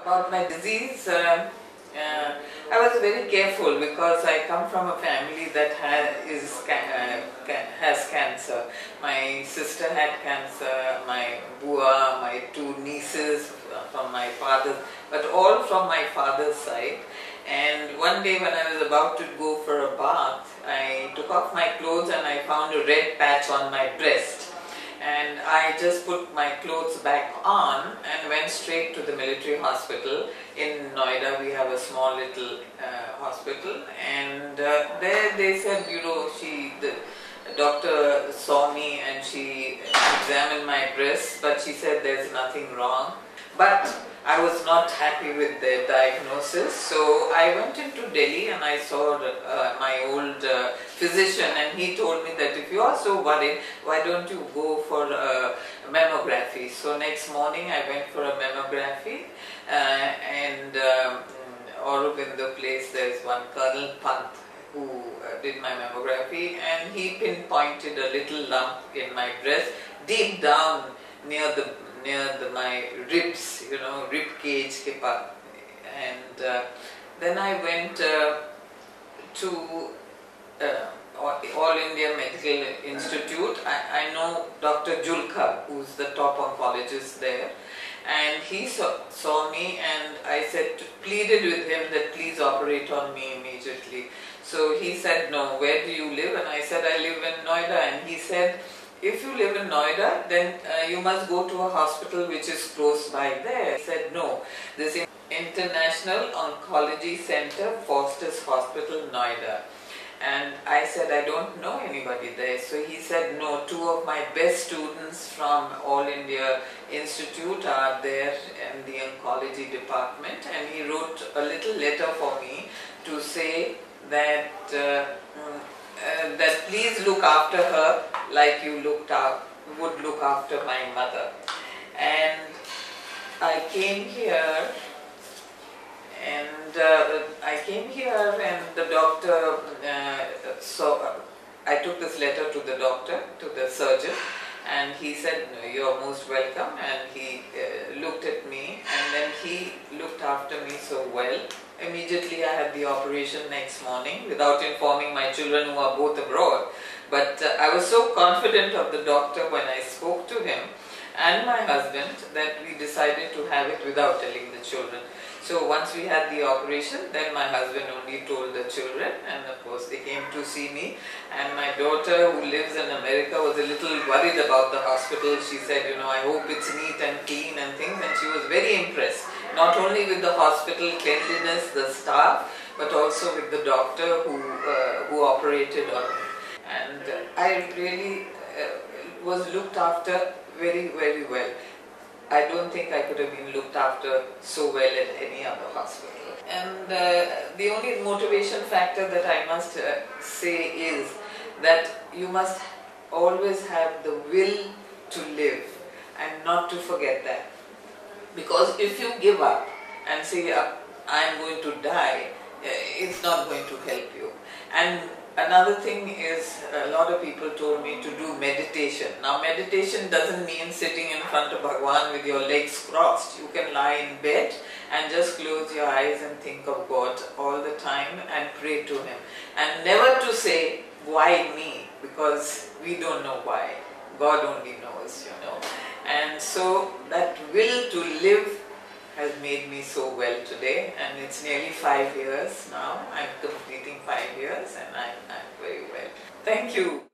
About my disease, I was very careful because I come from a family that has cancer. My sister had cancer, my bua, my two nieces from my father, but all from my father's side. And one day when I was about to go for a bath, I took off my clothes and I found a red patch on my breast. And I just put my clothes back on and went straight to the military hospital. In Noida we have a small little hospital, and there they said, the doctor saw me and she examined my breast, but she said there's nothing wrong. But I was not happy with the diagnosis, so I went into Delhi and I saw my old physician, and he told me that if you are so worried, why don't you go for a mammography. So next morning I went for a mammography, and Aurobindo place there is one Colonel Pant who did my mammography, and he pinpointed a little lump in my breast deep down near my ribs, rib cage ke paas. And then I went to All India Medical Institute. I know Dr. Julka, who's the top oncologist there, and he saw me, and I pleaded with him that please operate on me immediately. So he said, no, where do you live? And I said, I live in Noida. And he said, if you live in Noida, then you must go to a hospital which is close by there. I said, no, this is International Oncology Center, Fortis Hospital, Noida. And I said, I don't know anybody there. So he said, no, two of my best students from All India Institute are there in the oncology department. And he wrote a little letter for me to say that that please look after her like you would look after my mother. And I came here, and the doctor, I took this letter to the doctor, to the surgeon, and he said, you're most welcome, and he looked at me, and then he looked after me so well. Immediately I had the operation next morning without informing my children, who are both abroad. But I was so confident of the doctor when I spoke to him and my husband that we decided to have it without telling the children. So once we had the operation, then my husband only told the children, and of course they came to see me. And my daughter, who lives in America, was a little worried about the hospital. She said, I hope it's neat and clean and things, and she was very impressed, not only with the hospital cleanliness, the staff, but also with the doctor who operated on me. And I really was looked after very, very well. I don't think I could have been looked after so well at any other hospital. And the only motivation factor that I must say is that you must always have the will to live and not to forget that. Because if you give up and say, I am going to die, it's not going to help you. And another thing is, a lot of people told me to do meditation. Now meditation doesn't mean sitting in front of Bhagwan with your legs crossed. You can lie in bed and just close your eyes and think of God all the time and pray to Him. And never to say, why me? Because we don't know why. God only knows, And so that will to live has made me so well today, and it's nearly 5 years now. I'm completing 5 years, and I'm very well. Thank you.